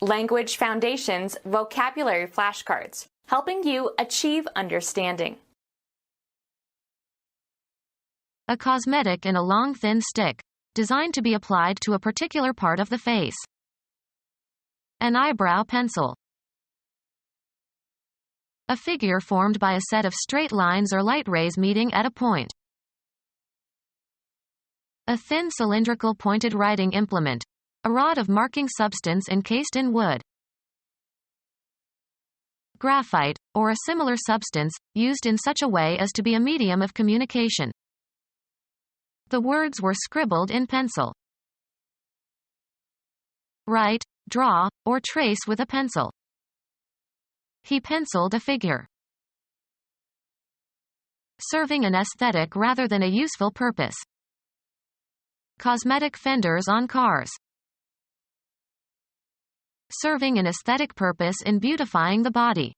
Language Foundations Vocabulary Flashcards, helping you achieve understanding. A cosmetic in a long thin stick, designed to be applied to a particular part of the face. An eyebrow pencil. A figure formed by a set of straight lines or light rays meeting at a point. A thin cylindrical pointed writing implement. A rod of marking substance encased in wood. Graphite, or a similar substance, used in such a way as to be a medium of communication. The words were scribbled in pencil. Write, draw, or trace with a pencil. He penciled a figure. Serving an aesthetic rather than a useful purpose. Cosmetic fenders on cars. Serving an aesthetic purpose in beautifying the body.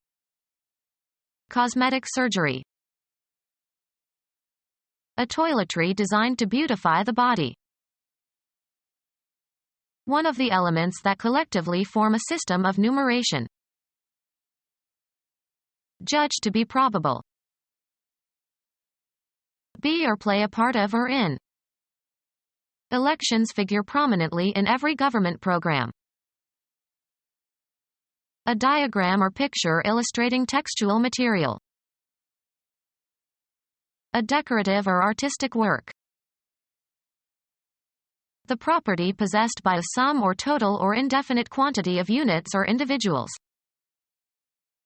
Cosmetic surgery. A toiletry designed to beautify the body. One of the elements that collectively form a system of numeration. Judged to be probable. Be or play a part of or in. Elections figure prominently in every government program. A diagram or picture illustrating textual material. A decorative or artistic work. The property possessed by a sum or total or indefinite quantity of units or individuals.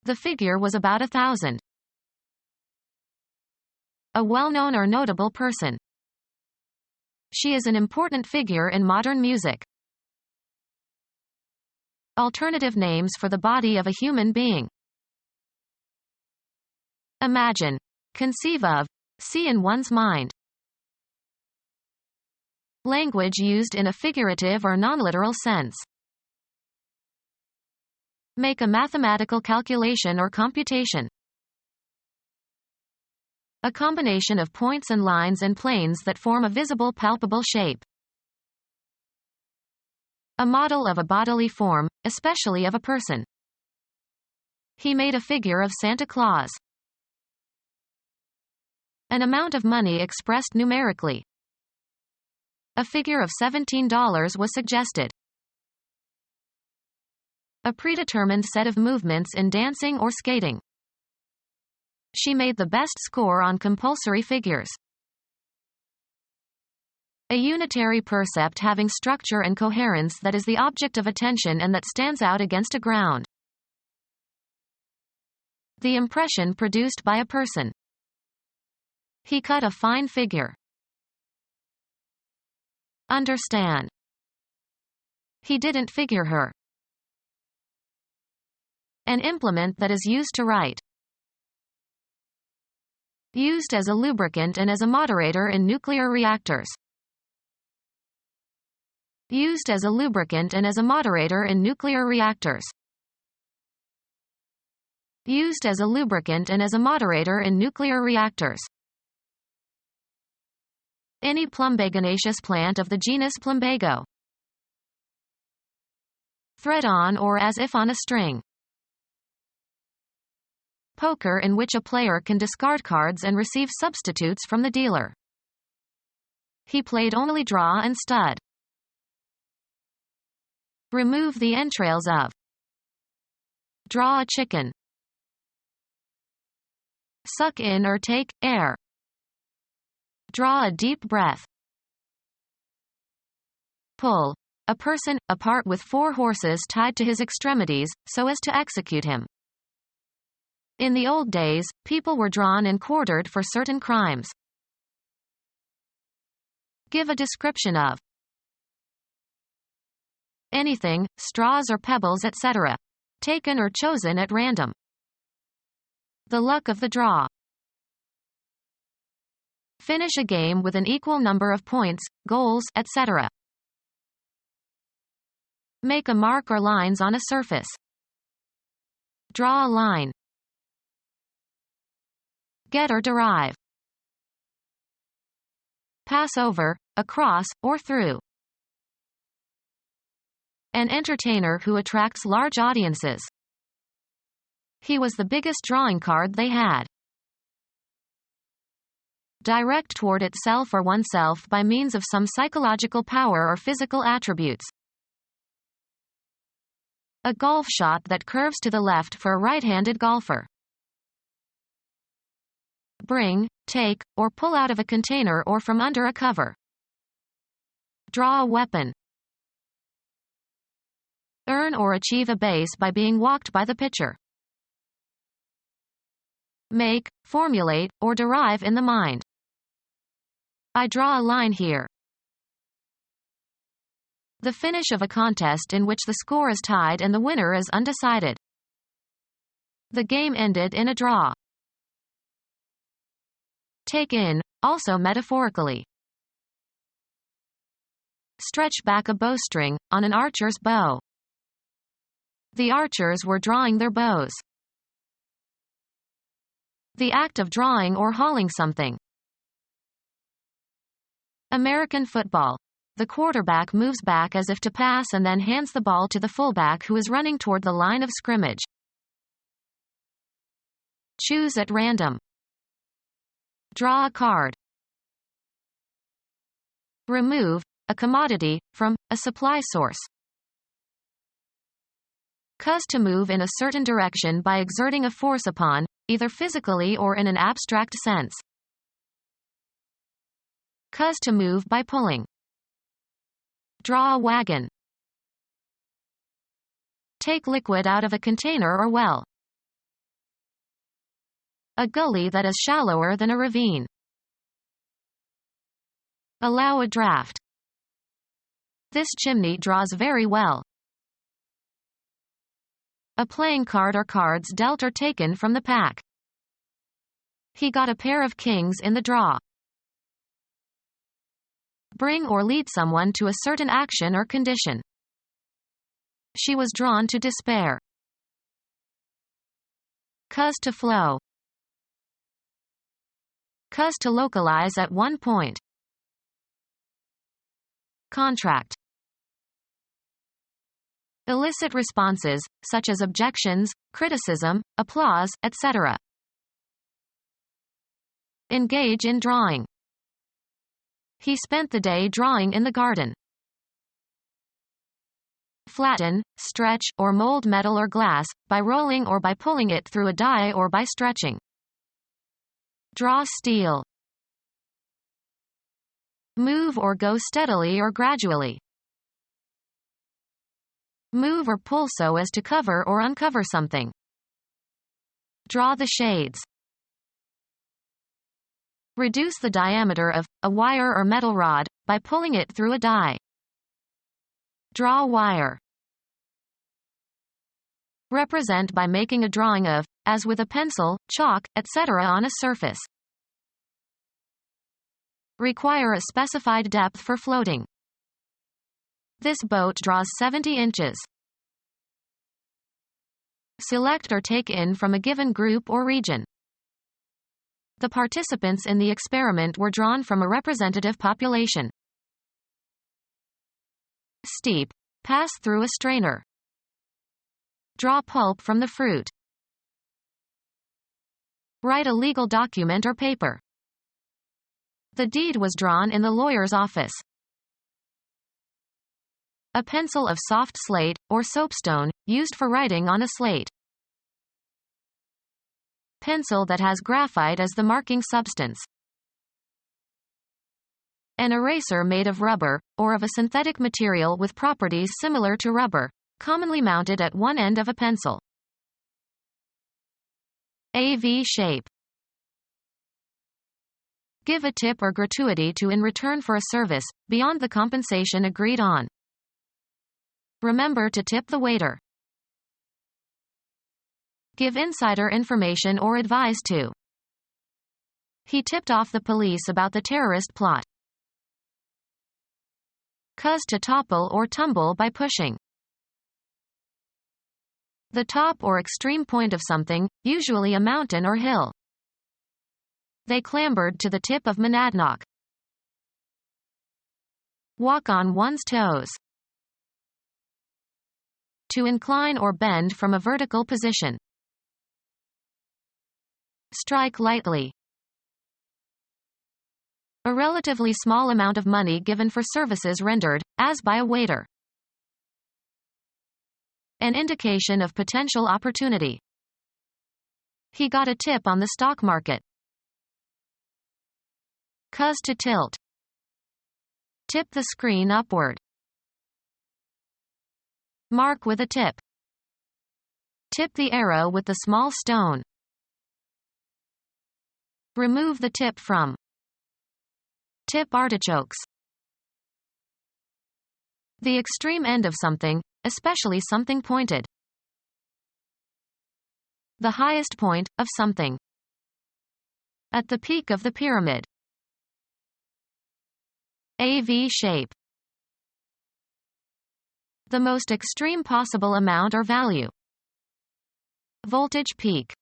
The figure was about 1,000. A well-known or notable person. She is an important figure in modern music. Alternative names for the body of a human being. Imagine. Conceive of. See in one's mind. Language used in a figurative or non-literal sense. Make a mathematical calculation or computation. A combination of points and lines and planes that form a visible palpable shape. A model of a bodily form, especially of a person. He made a figure of Santa Claus. An amount of money expressed numerically. A figure of $17 was suggested. A predetermined set of movements in dancing or skating. She made the best score on compulsory figures. A unitary percept having structure and coherence that is the object of attention and that stands out against a ground. The impression produced by a person. He cut a fine figure. Understand. He didn't figure her. An implement that is used to write. Used as a lubricant and as a moderator in nuclear reactors. Used as a lubricant and as a moderator in nuclear reactors. Used as a lubricant and as a moderator in nuclear reactors. Any plumbaginaceous plant of the genus Plumbago. Thread on or as if on a string. Poker in which a player can discard cards and receive substitutes from the dealer. He played only draw and stud. Remove the entrails of. Draw a chicken. Suck in or take air. Draw a deep breath. Pull. A person, apart with 4 horses tied to his extremities, so as to execute him. In the old days, people were drawn and quartered for certain crimes. Give a description of. Anything, straws or pebbles, etc. Taken or chosen at random. The luck of the draw. Finish a game with an equal number of points, goals, etc. Make a mark or lines on a surface. Draw a line. Get or derive. Pass over, across, or through. An entertainer who attracts large audiences. He was the biggest drawing card they had. Direct toward itself or oneself by means of some psychological power or physical attributes. A golf shot that curves to the left for a right-handed golfer. Bring, take, or pull out of a container or from under a cover. Draw a weapon. Earn or achieve a base by being walked by the pitcher. Make, formulate, or derive in the mind. I draw a line here. The finish of a contest in which the score is tied and the winner is undecided. The game ended in a draw. Take in, also metaphorically. Stretch back a bowstring, on an archer's bow. The archers were drawing their bows. The act of drawing or hauling something. American football. The quarterback moves back as if to pass and then hands the ball to the fullback who is running toward the line of scrimmage. Choose at random. Draw a card. Remove, a commodity, from, a supply source. Cause to move in a certain direction by exerting a force upon, either physically or in an abstract sense. Cause to move by pulling. Draw a wagon. Take liquid out of a container or well. A gully that is shallower than a ravine. Allow a draft. This chimney draws very well. A playing card or cards dealt or taken from the pack. He got a pair of kings in the draw. Bring or lead someone to a certain action or condition. She was drawn to despair. Cause to flow. Cause to localize at one point. Contract. Elicit responses, such as objections, criticism, applause, etc. Engage in drawing. He spent the day drawing in the garden. Flatten, stretch, or mold metal or glass, by rolling or by pulling it through a die or by stretching. Draw steel. Move or go steadily or gradually. Move or pull so as to cover or uncover something. Draw the shades. Reduce the diameter of a wire or metal rod by pulling it through a die. Draw wire. Represent by making a drawing of, as with a pencil, chalk, etc. on a surface. Require a specified depth for floating. This boat draws 70 inches. Select or take in from a given group or region. The participants in the experiment were drawn from a representative population. Steep. Pass through a strainer. Draw pulp from the fruit. Write a legal document or paper. The deed was drawn in the lawyer's office. A pencil of soft slate, or soapstone, used for writing on a slate. Pencil that has graphite as the marking substance. An eraser made of rubber, or of a synthetic material with properties similar to rubber, commonly mounted at one end of a pencil. A V shape. Give a tip or gratuity to in return for a service, beyond the compensation agreed on. Remember to tip the waiter. Give insider information or advise to. He tipped off the police about the terrorist plot. Cause to topple or tumble by pushing. The top or extreme point of something, usually a mountain or hill. They clambered to the tip of Monadnock. Walk on one's toes. to incline or bend from a vertical position. Strike lightly. A relatively small amount of money given for services rendered, as by a waiter. An indication of potential opportunity. He got a tip on the stock market. Cause to tilt. Tip the screen upward. Mark with a tip. Tip the arrow with the small stone. Remove the tip from. Tip artichokes. The extreme end of something, especially something pointed. The highest point of something. At the peak of the pyramid. A V shape. The most extreme possible amount or value. Voltage peak.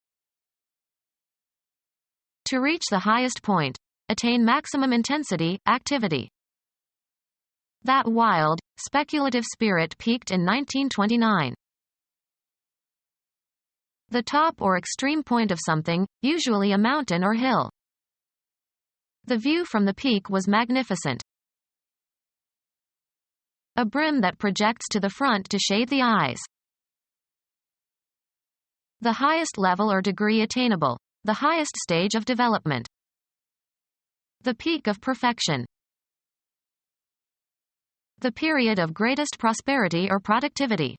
To reach the highest point, attain maximum intensity, activity. That wild, speculative spirit peaked in 1929. The top or extreme point of something, usually a mountain or hill. The view from the peak was magnificent. A brim that projects to the front to shade the eyes. The highest level or degree attainable. The highest stage of development. The peak of perfection. The period of greatest prosperity or productivity.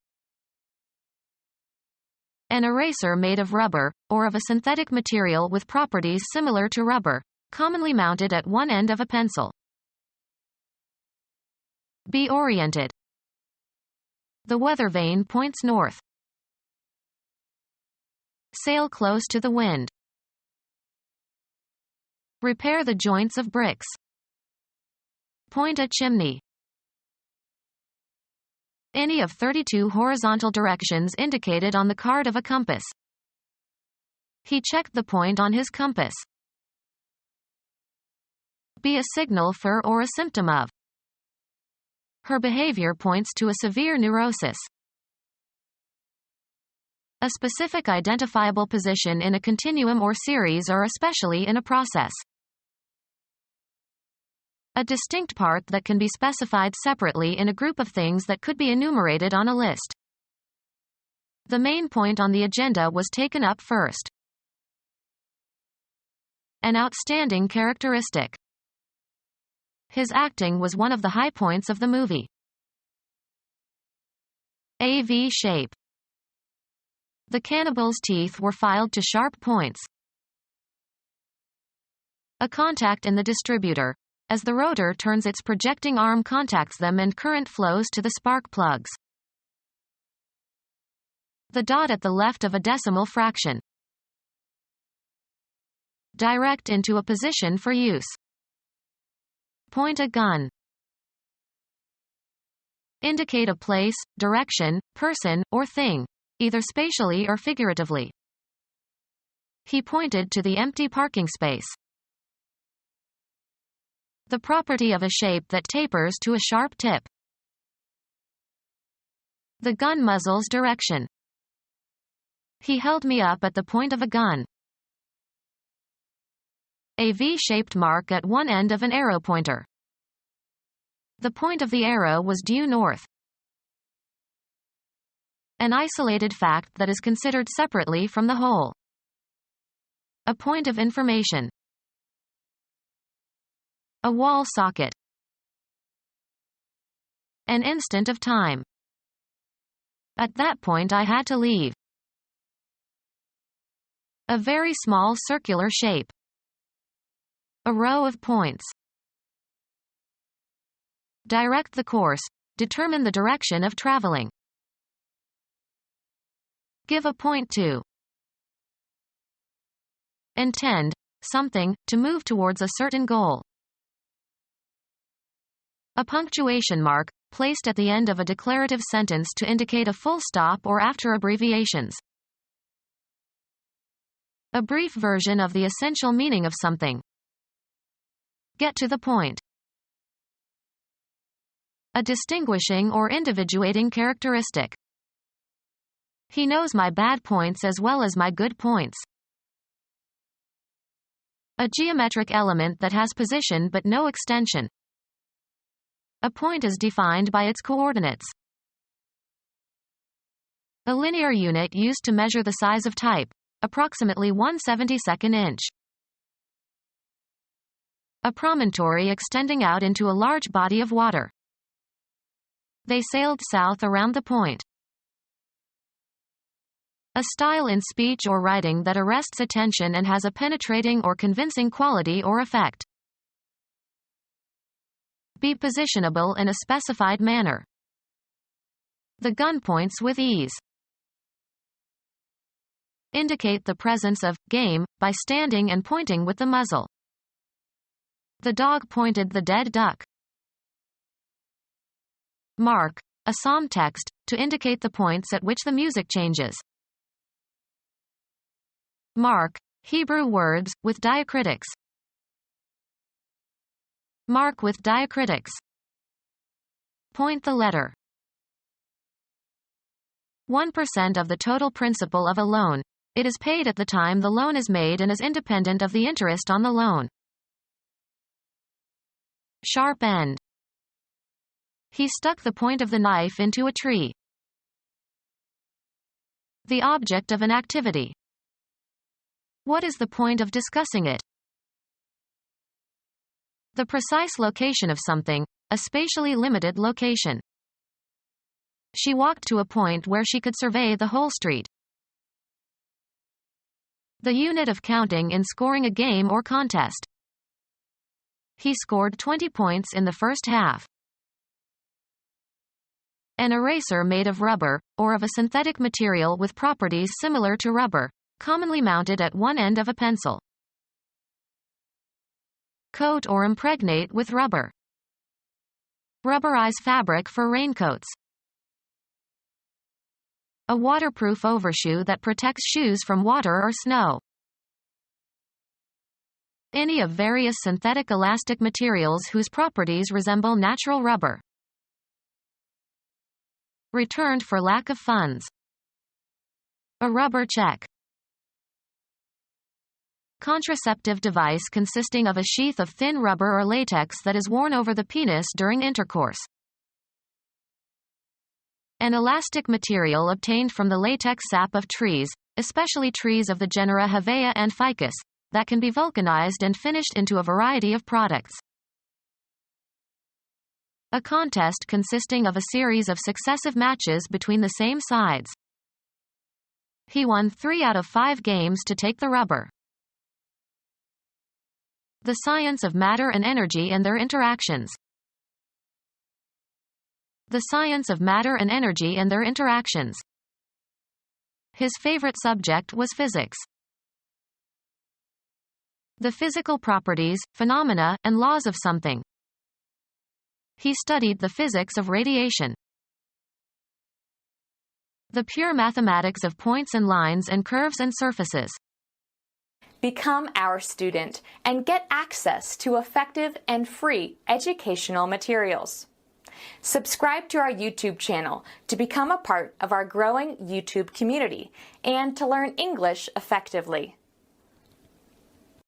An eraser made of rubber, or of a synthetic material with properties similar to rubber, commonly mounted at one end of a pencil. Be oriented. The weather vane points north. Sail close to the wind. Repair the joints of bricks. Point a chimney. Any of 32 horizontal directions indicated on the card of a compass. He checked the point on his compass. Be a signal for or a symptom of. Her behavior points to a severe neurosis. A specific identifiable position in a continuum or series or especially in a process. A distinct part that can be specified separately in a group of things that could be enumerated on a list. The main point on the agenda was taken up first. An outstanding characteristic. His acting was one of the high points of the movie. A V shape. The cannibal's teeth were filed to sharp points. A contact in the distributor. As the rotor turns, its projecting arm contacts them and current flows to the spark plugs. The dot at the left of a decimal fraction. Direct into a position for use. Point a gun. Indicate a place, direction, person, or thing, either spatially or figuratively. He pointed to the empty parking space. The property of a shape that tapers to a sharp tip. The gun muzzle's direction. He held me up at the point of a gun. A V-shaped mark at one end of an arrow pointer. The point of the arrow was due north. An isolated fact that is considered separately from the whole. A point of information. A wall socket. An instant of time. At that point I had to leave. A very small circular shape. A row of points. Direct the course. Determine the direction of traveling. Give a point to. Intend, something, to move towards a certain goal. A punctuation mark, placed at the end of a declarative sentence to indicate a full stop or after abbreviations. A brief version of the essential meaning of something. Get to the point. A distinguishing or individuating characteristic. He knows my bad points as well as my good points. A geometric element that has position but no extension. A point is defined by its coordinates. A linear unit used to measure the size of type, approximately 1/72 inch. A promontory extending out into a large body of water. They sailed south around the point. A style in speech or writing that arrests attention and has a penetrating or convincing quality or effect. Be positionable in a specified manner. The gun points with ease. Indicate the presence of game by standing and pointing with the muzzle. The dog pointed the dead duck. Mark, a psalm text, to indicate the points at which the music changes. Mark, Hebrew words, with diacritics. Mark with diacritics. Point the letter. 1% of the total principal of a loan. It is paid at the time the loan is made and is independent of the interest on the loan. Sharp end. He stuck the point of the knife into a tree. The object of an activity. What is the point of discussing it? The precise location of something, a spatially limited location. She walked to a point where she could survey the whole street. The unit of counting in scoring a game or contest. He scored 20 points in the first half. An eraser made of rubber, or of a synthetic material with properties similar to rubber, commonly mounted at one end of a pencil. Coat or impregnate with rubber. Rubberize fabric for raincoats. A waterproof overshoe that protects shoes from water or snow. Any of various synthetic elastic materials whose properties resemble natural rubber. Returned for lack of funds. A rubber check. Contraceptive device consisting of a sheath of thin rubber or latex that is worn over the penis during intercourse. An elastic material obtained from the latex sap of trees, especially trees of the genera Hevea and Ficus, that can be vulcanized and finished into a variety of products. A contest consisting of a series of successive matches between the same sides. He won 3 out of 5 games to take the rubber. The science of matter and energy and their interactions. The science of matter and energy and their interactions. His favorite subject was physics. The physical properties, phenomena, and laws of something. He studied the physics of radiation. The pure mathematics of points and lines and curves and surfaces. Become our student and get access to effective and free educational materials. Subscribe to our YouTube channel to become a part of our growing YouTube community and to learn English effectively.